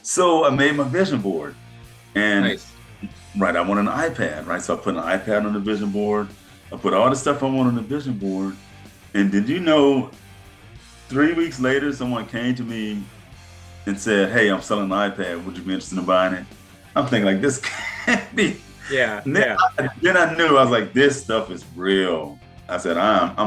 So I made my vision board, and Nice. right, I want an iPad, right? So I put an iPad on the vision board. I put all the stuff I want on the vision board. And did you know, 3 weeks later, someone came to me and said, "Hey, I'm selling an iPad. Would you be interested in buying it?" I'm thinking like, this can't be. Yeah, And yeah. then I knew I was like, this stuff is real. I said, I'm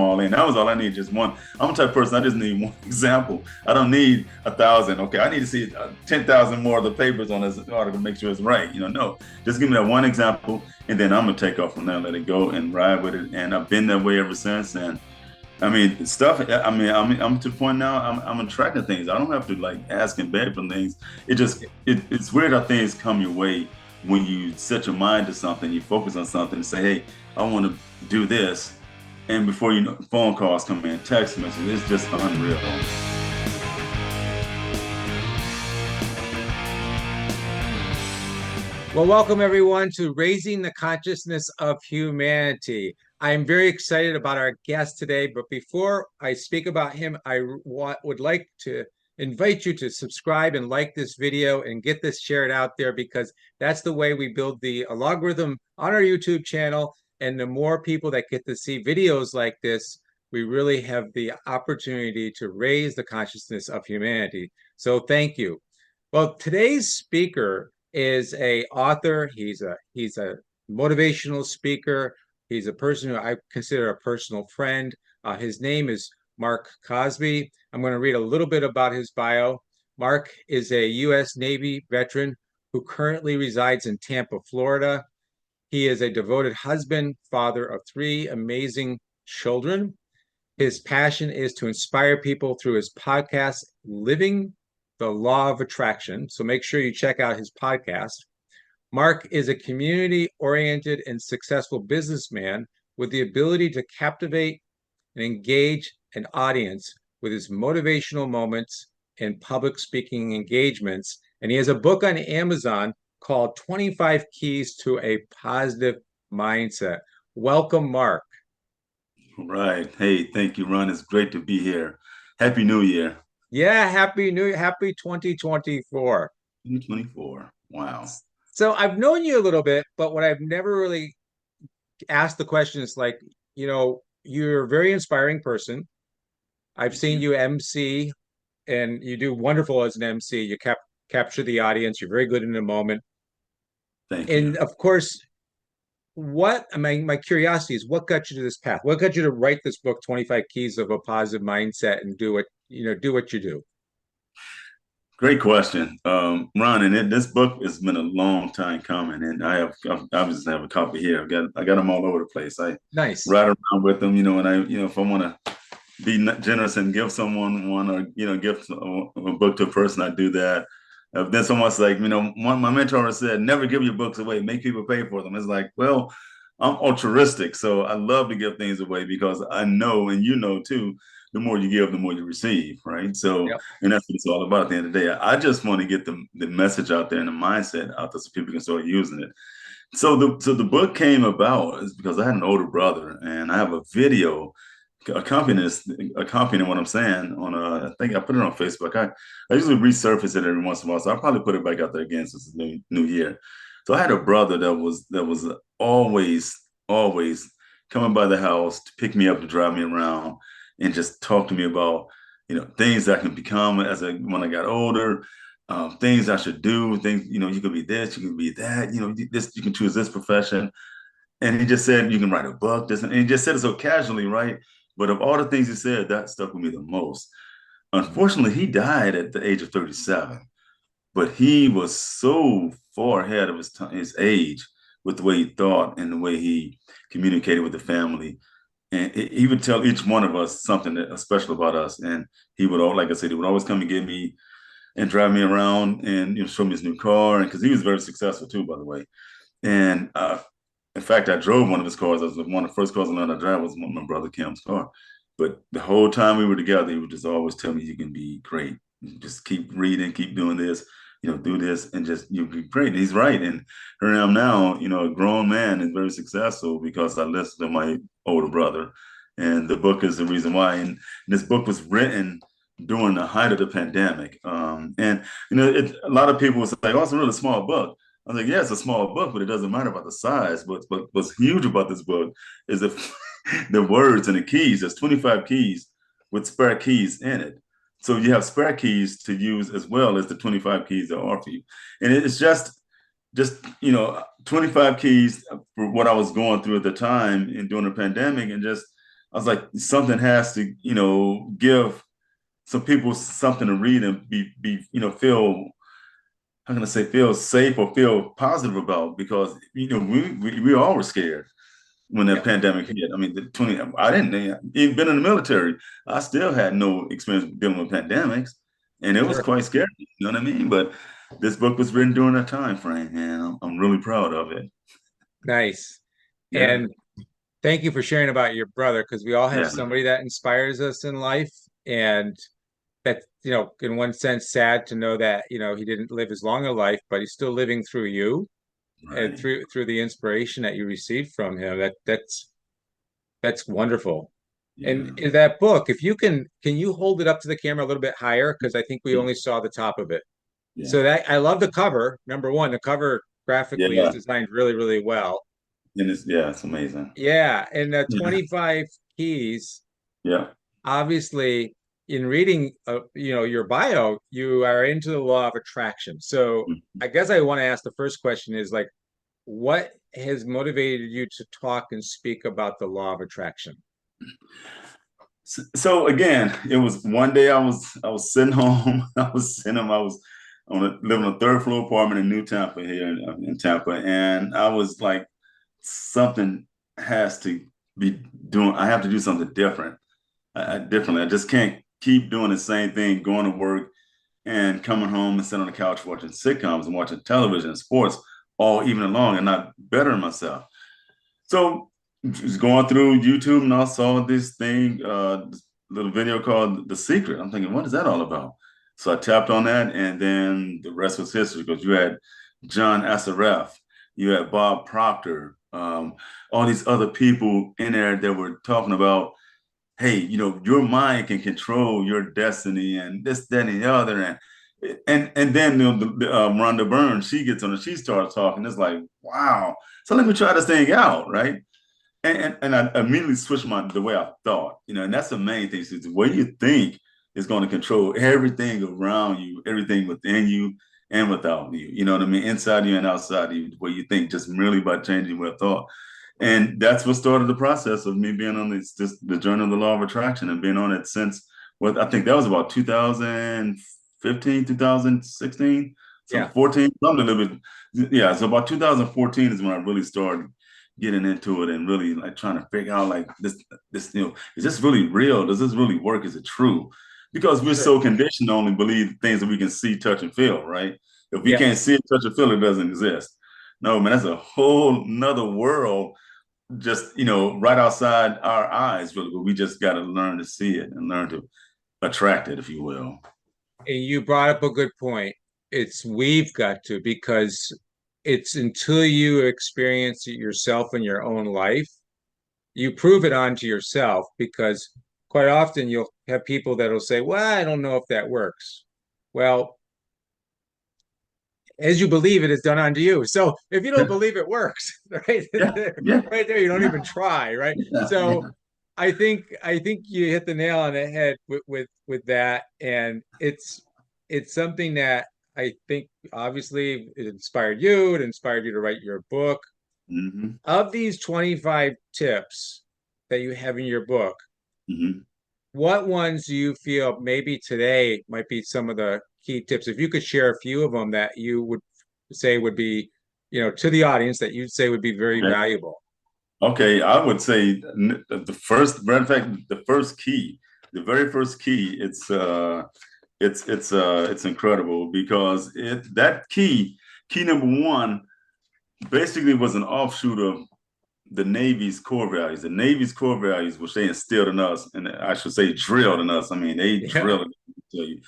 all in. That was all I need, just one. I'm the type of person, I just need one example. I don't need 1,000. Okay, I need to see 10,000 more of the papers on this article to make sure it's right. No, just give me that one example, and then I'm gonna take off from there, let it go, and ride with it. And I've been that way ever since. And I mean, stuff. I'm to the point now. I'm attracting things. I don't have to like ask and beg for things. It's weird how things come your way when you set your mind to something. You focus on something and say, "Hey, I want to do this," and before you know, phone calls come in, text messages. It's just unreal. Well, welcome everyone to Raising the Consciousness of Humanity. I'm very excited about our guest today, but before I speak about him, would like to invite you to subscribe and like this video and get this shared out there because that's the way we build the algorithm on our YouTube channel. And the more people that get to see videos like this, we really have the opportunity to raise the consciousness of humanity. So thank you. Well, today's speaker is a author. He's a motivational speaker. He's a person who I consider a personal friend. His name is Mark Cosby. I'm going to read a little bit about his bio. Mark is a U.S. Navy veteran who currently resides in Tampa, Florida. He is a devoted husband, father of three amazing children. His passion is to inspire people through his podcast, Living the Law of Attraction. So make sure you check out his podcast. Mark is a community oriented and successful businessman with the ability to captivate and engage an audience with his motivational moments and public speaking engagements. And he has a book on Amazon called 25 Keys to a Positive Mindset. Welcome, Mark. Right. Hey, thank you, Ron. It's great to be here. Happy New Year. Yeah, happy new happy 2024. 2024. Wow. So I've known you a little bit, but what I've never really asked the question is like, you're a very inspiring person. I've Thank seen you. you MC and you do wonderful as an MC. You capture the audience. You're very good in the moment. Thank you. And of course, my curiosity is what got you to this path? What got you to write this book, 25 Keys of a Positive Mindset, and do what you do? Great question, Ron. And this book has been a long time coming, and I just have a copy here. I got them all over the place. I Nice. ride around with them, and if I want to be generous and give someone one, or give a book to a person, I do that. Then someone's like, my mentor said, never give your books away, make people pay for them. It's like, well, I'm altruistic, so I love to give things away because I know, and you know too, the more you give, the more you receive, right? So, Yep. and that's what it's all about at the end of the day. I just want to get the message out there and the mindset out there so people can start using it. So the book came about is because I had an older brother, and I have a video accompanying what I'm saying on I think I put it on Facebook. I usually resurface it every once in a while, so I'll probably put it back out there again since it's new year. So I had a brother that was always coming by the house to pick me up, to drive me around, and just talk to me about things I can become when I got older, things I should do, things you could be this, you can be that, this, you can choose this profession. And he just said, you can write a book, this, and he just said it so casually, right? But of all the things he said, that stuck with me the most. Unfortunately, he died at the age of 37, but he was so far ahead of his age with the way he thought and the way he communicated with the family. And he would tell each one of us something special about us. And like I said, he would always come and get me and drive me around and show me his new car. And because he was very successful too, by the way. And in fact, I drove one of his cars. That was one of the first cars I learned to drive was my brother Kim's car. But the whole time we were together, he would just always tell me, "You can be great. Just keep reading, keep doing this, do this, and just you'll be great." And he's right. And here I am now, a grown man and very successful because I listened to my older brother. And the book is the reason why. And this book was written during the height of the pandemic. And a lot of people was like, "Oh, it's a really small book." I was like, "Yeah, it's a small book, but it doesn't matter about the size. But what's huge about this book is the the words and the keys. There's 25 keys with spare keys in it. So you have spare keys to use as well as the 25 keys that offer you. And it's just 25 keys for what I was going through at the time and during the pandemic, and just I was like, something has to, give some people something to read and be feel, how can I say, feel safe or feel positive about, because we all were scared when the Yeah, pandemic hit. I mean, the 20 I didn't even been in the military. I still had no experience dealing with pandemics, and it was sure. quite scary. You know what I mean? But this book was written during that time frame, and I'm really proud of it. Nice. Yeah, And thank you for sharing about your brother, because we all have yeah, somebody that inspires us in life. And that, in one sense, sad to know that, he didn't live as long a life, but he's still living through you and right. through the inspiration that you received from him. That's wonderful. And Yeah, in that book, if you can you hold it up to the camera a little bit higher? Because I think we only saw the top of it. yeah, So that I love the cover. Number one, the cover graphically is yeah. designed really, really well. And it's amazing. Yeah, and the Yeah, 25 keys, yeah. obviously, in reading your bio, you are into the law of attraction. So I guess I want to ask the first question is like, what has motivated you to talk and speak about the law of attraction? So again, it was one day I was sitting home. I was living on a third floor apartment in New Tampa here in Tampa, and I was like, something has to be doing. I have to do something different. Differently. I just can't keep doing the same thing, going to work and coming home and sitting on the couch watching sitcoms and watching television and sports all evening long and not bettering myself. So just going through YouTube, and I saw this little video called The Secret. I'm thinking, what is that all about? So I tapped on that, and then the rest was history, because you had John Assaraf, you had Bob Proctor, all these other people in there that were talking about, hey, your mind can control your destiny and this, that, and the other. And then Rhonda Byrne, she gets on and she starts talking. It's like, wow. So let me try this thing out, right? And I immediately switched the way I thought, and that's the main thing. Is the way you think is going to control everything around you, everything within you and without you. You know what I mean? Inside you and outside you, the way you think, just merely by changing your thought. And that's what started the process of me being on the journey of the law of attraction, and being on it since, what I think that was about 2015, 2016, some Yeah. 14, something a little bit. Yeah, so about 2014 is when I really started getting into it and really like trying to figure out, like, this, is this really real? Does this really work? Is it true? Because we're Sure. so conditioned to only believe things that we can see, touch, and feel, right? If we can't Yes. see it, touch, or feel, it doesn't exist. No, man, that's a whole nother world, just right outside our eyes, really. But we just got to learn to see it and learn to attract it, if you will. And you brought up a good point. We've got to, because it's until you experience it yourself in your own life, you prove it onto yourself, because quite often you'll have people that'll say, well, I don't know if that works. Well, as you believe it is done unto you. So if you don't Yeah, believe it works, right yeah, yeah, right there, you don't even yeah, try, right? yeah, So yeah. I think you hit the nail on the head with that, and it's something that I think obviously it inspired you. It inspired you to write your book. Hmm. Of these 25 tips that you have in your book, Hmm. what ones do you feel maybe today might be some of the key tips? If you could share a few of them that you would say would be, to the audience, that you'd say would be very Okay. valuable. Okay, I would say the first, matter of fact, the first key, the very first key, it's incredible, because that key number one, basically was an offshoot of the Navy's core values. The Navy's core values, which they instilled in us, and I should say drilled in us. I mean, they Yeah. drilled it. Tell you,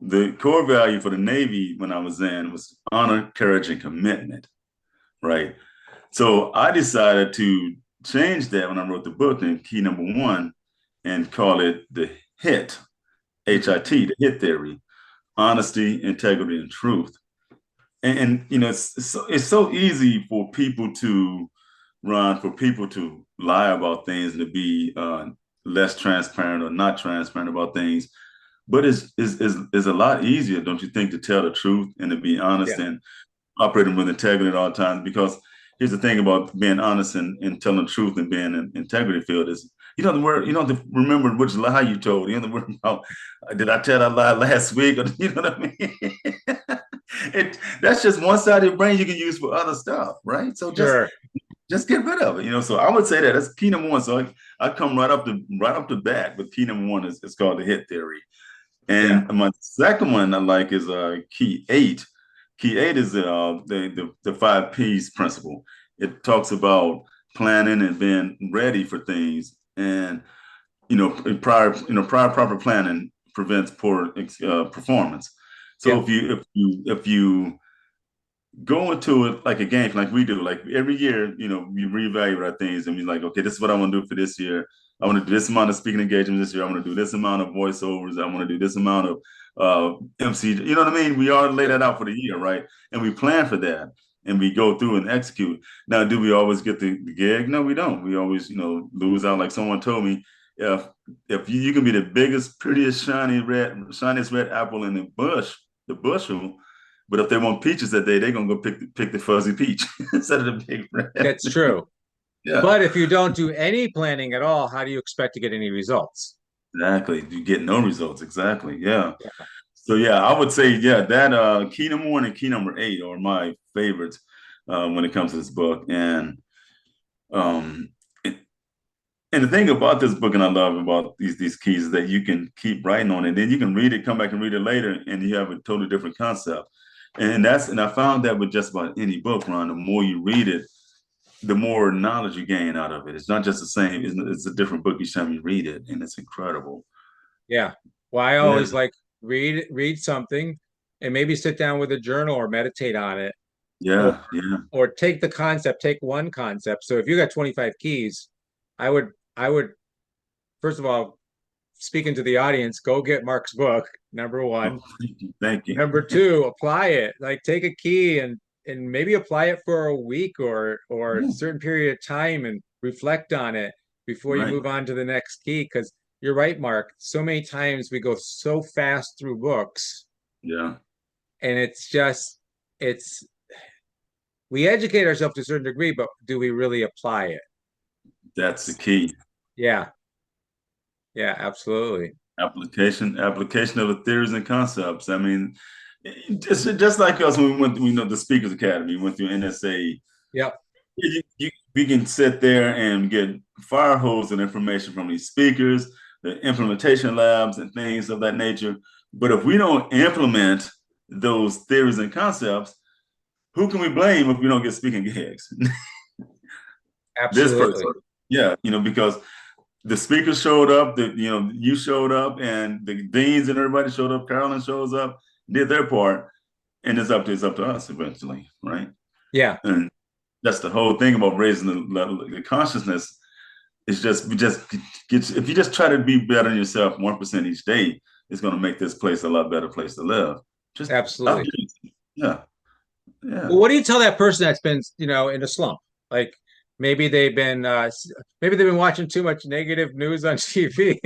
the core value for the Navy when I was in was honor, courage, and commitment. Right. So I decided to change that when I wrote the book in key number one, and call it the HIT, Mhm. HIT, the hit theory: honesty, integrity, and truth. And you know, it's so easy for people to run, for people to lie about things and to be less transparent or not transparent about things. But it's a lot easier, don't you think, to tell the truth and to be honest Yeah, and operating with integrity at all times? Because here's the thing about being honest and telling the truth and being in integrity field is you don't have to remember which lie you told. You don't have to worry about, did I tell that lie last week? Or, you know what I mean? That's just one side of your brain you can use for other stuff, right? So sure. just get rid of it, you know. So I would say that that's key number one. So I come right up the bat with key number one is it's called the hit theory. Yeah, And my second one I like is key eight. Key eight is the five P's principle. It talks about planning and being ready for things, and prior proper planning prevents poor performance. So yeah, if you go into it like a game, like we do. Like every year, we reevaluate our things and we're like, okay, this is what I want to do for this year. I want to do this amount of speaking engagement this year. I want to do this amount of voiceovers. I want to do this amount of MC. You know what I mean? We already lay sure. that out for the year, right? And we plan for that and we go through and execute. Now, do we always get the gig? No, we don't. We always, lose out. Like someone told me, if you can be the biggest, prettiest, shiniest red apple in the bushel, but if they want peaches that day, they're gonna go pick the fuzzy peach instead of the big red. That's true. Yeah, But if you don't do any planning at all, how do you expect to get any results? exactly. You get no results. Exactly. Yeah. Yeah. So yeah, I would say yeah that key number one and key number eight are my favorites when it comes to this book. Um, and, and the thing about this book, and I love about these keys, is that you can keep writing on it, then you can read it, come back and read it later, and you have a totally different concept. And I found that with just about any book, Ron. The more you read it, the more knowledge you gain out of it. It's not just the same. It's a different book each time you read it, and it's incredible. Yeah. Well, I Yeah, always like read something and maybe sit down with a journal or meditate on it or yeah, yeah. take the concept, take one concept. So if you got 25 keys, I would first of all, speaking to the audience, go get Mark's book, number Oh, one. thank you, thank you. Number two, apply it. Like take a key and maybe apply it for a week or a Yeah, certain period of time and reflect on it before you right. move on to the next key. Because you're right, Mark. So many times we go so fast through books, Yeah, and it's we educate ourselves to a certain degree, but do we really apply it? that's the key. Yeah, yeah, absolutely. Application of the theories and concepts. I mean, just like us when we went, the Speakers Academy, went through NSA. Yep, We can sit there and get fire hose of information from these speakers, the implementation labs, and things of that nature. But if we don't implement those theories and concepts, who can we blame if we don't get speaking gigs? This person. absolutely. Yeah, because the speakers showed up, you showed up, and the deans and everybody showed up. Carolyn shows up, did their part, and it's up to us eventually, right? Yeah, And that's the whole thing about raising the consciousness. It's just we just get if you just try to be better than yourself 1% each day, it's going to make this place a lot better place to live. Just absolutely. updates. Yeah, yeah, Well, what do you tell that person that's been, in a slump? Like maybe maybe they've been watching too much negative news on TV.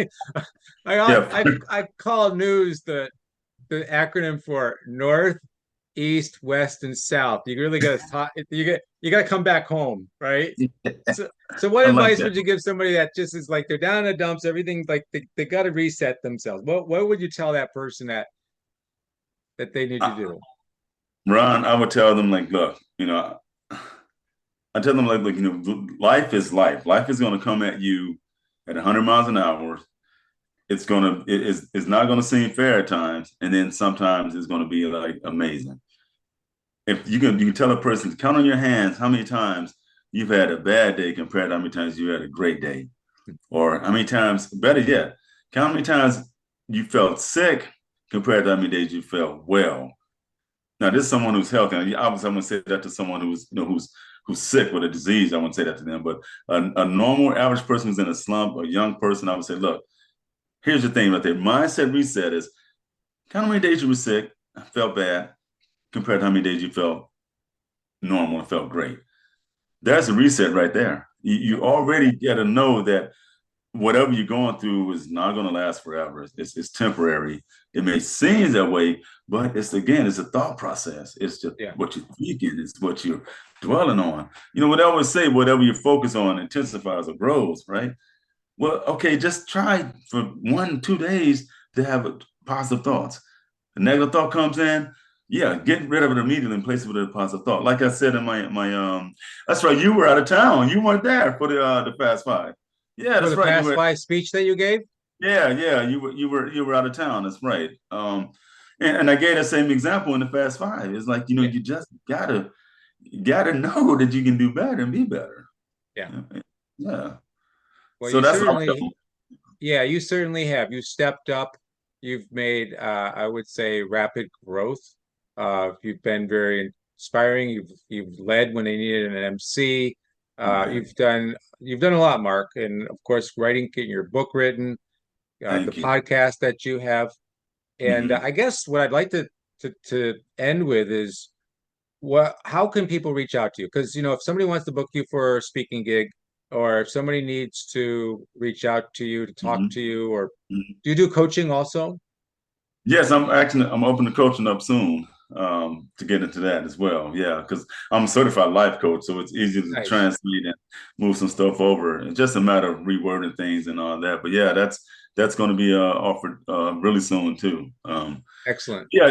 I yeah. I call news the acronym for North, East, West, and South. You really got to talk. You got to come back home, right? So so what I like advice that. would you give somebody that just is like they're down in the dumps, everything's like they got to reset themselves? What would you tell that person that they need to I, do? Ron, I would tell them like, look, I tell them like, look, life is life. Life is going to come at you at 100 miles an hour. It's not gonna seem fair at times, and then sometimes it's gonna be like amazing. If you can tell a person to count on your hands how many times you've had a bad day compared to how many times you had a great day, or how many times, better yet, count how many times you felt sick compared to how many days you felt well. Now, this is someone who's healthy. And obviously, I'm gonna say that to someone who's sick with a disease. I wouldn't say that to them, but a normal average person who's in a slump, a young person, I would say, look. here's the thing right there. Mindset reset is count how many days you were sick, felt bad, compared to how many days you felt normal and felt great. That's a reset right there. You already got to know that whatever you're going through is not going to last forever. It's temporary. It may seem that way, but it's again, it's a thought process. It's just Yeah. what you're thinking, it's what you're dwelling on. You know what I always say, whatever you focus on intensifies or grows, right? Well, okay, just try for 1, 2 days to have positive thoughts. The negative thought comes in, yeah, get rid of it immediately and place it with a positive thought. Like I said in my that's right, you were out of town. You weren't there for the Fast Five. Yeah, For that's the right. You Fast were Five speech that you gave? yeah, you were out of town. That's right. And I gave that same example in the Fast Five. It's like, Yeah. you just gotta know that you can do better and be better. Yeah. Yeah. Well, So you that's what certainly, I'm yeah, you certainly have. You stepped up. You've made, I would say, rapid growth. You've been very inspiring. You've led when they needed an MC. doing. Okay. You've done a lot, Mark, and of course, writing, getting your book written, the Thank you. podcast that you have. And Hmm. I guess what I'd like to end with is what how can people reach out to you? Because if somebody wants to book you for a speaking gig, or if somebody needs to reach out to you to talk to Hmm. you, or do you do coaching also? Yes, I'm open to coaching up soon to get into that as well. Yeah, because I'm a certified life coach, so it's easy to Nice. translate and move some stuff over. It's just a matter of rewording things and all that. But yeah, that's going to be offered really soon too. Excellent. Yeah,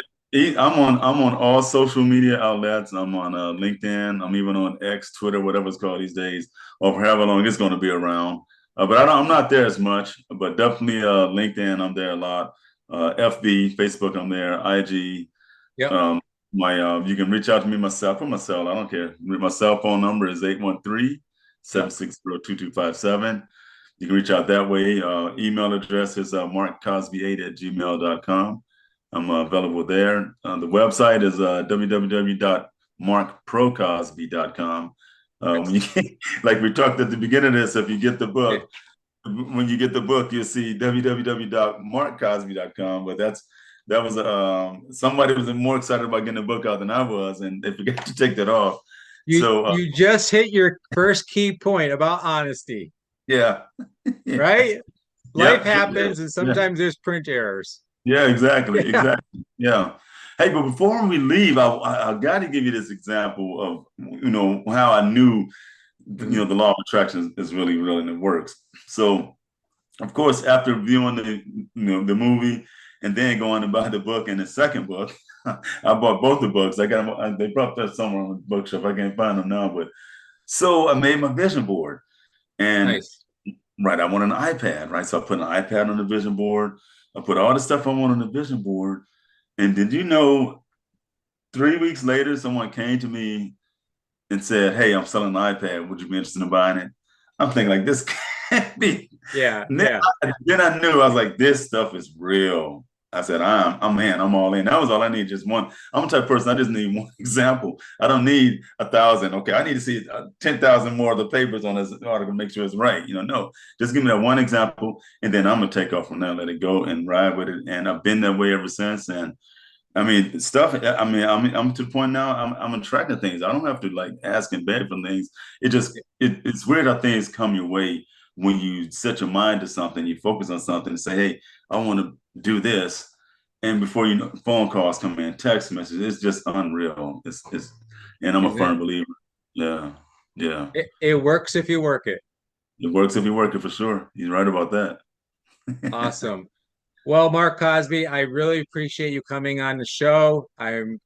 I'm on all social media outlets. I'm on LinkedIn. I'm even on X, Twitter, whatever it's called these days, or for however long it's going to be around. But I'm not there as much. But definitely LinkedIn, I'm there a lot. FB, Facebook, I'm there. IG. Yep. Um, you can reach out to me myself from my cell. I don't care. My cell phone number is 813 Yep. 760 You can reach out that way. Email address is markcosby8@gmail.com. I'm available there. The website is www.markprocosby.com. When you Excellent. like we talked at the beginning of this, if you get the Yeah. book, when you get the book, you'll see www.markcosby.com. But that was somebody was more excited about getting the book out than I was, and they forgot to take that off. You So you just hit your first key point about honesty, yeah, right? Life yep, sure did. happens, and Yeah. sometimes there's print errors. Yeah, exactly, Yeah. exactly. Yeah. Hey, but before we leave, I got to give you this example of how I knew Mhm. the law of attraction is really real and it works. So, of course, after viewing the movie and then going to buy the book and the second book, I bought both the books. I got them. They brought that somewhere on the bookshelf. I can't find them now, but so I made my vision board and Nice. right, I want an iPad, right? So I put an iPad on the vision board. I put all the stuff I want on the vision board. And did you know 3 weeks later, someone came to me and said, "Hey, I'm selling an iPad. Would you be interested in buying it?" I'm thinking like this can't be. Yeah. And Yeah. then I knew I was like, this stuff is real. I said, I'm all in. That was all I need. Just one. I'm the type of person. I just need one example. I don't need 1,000. Okay, I need to see 10,000 more of the papers on this article to make sure it's right. No, just give me that one example, and then I'm gonna take off from there, let it go, and ride with it. And I've been that way ever since. And I mean, stuff. I'm to the point now. I'm attracting things. I don't have to like ask and beg for things. It's weird how things come your way when you set your mind to something. You focus on something and say, "Hey, I want to do this," and before you know, phone calls come in, text messages. It's just unreal. And I'm a Isn't it? firm believer. Yeah, yeah. It works if you work it. It works if you work it for sure. He's right about that. Awesome. Well, Mark Cosby, I really appreciate you coming on the show. I'm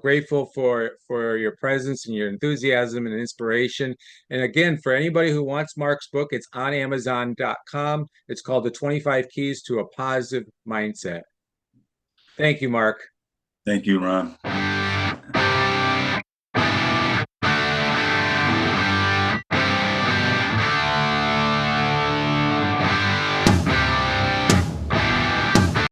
grateful for your presence and your enthusiasm and inspiration. And again, for anybody who wants Mark's book, it's on Amazon.com. It's called The 25 Keys to a Positive Mindset. Thank you, Mark. Thank you, Ron.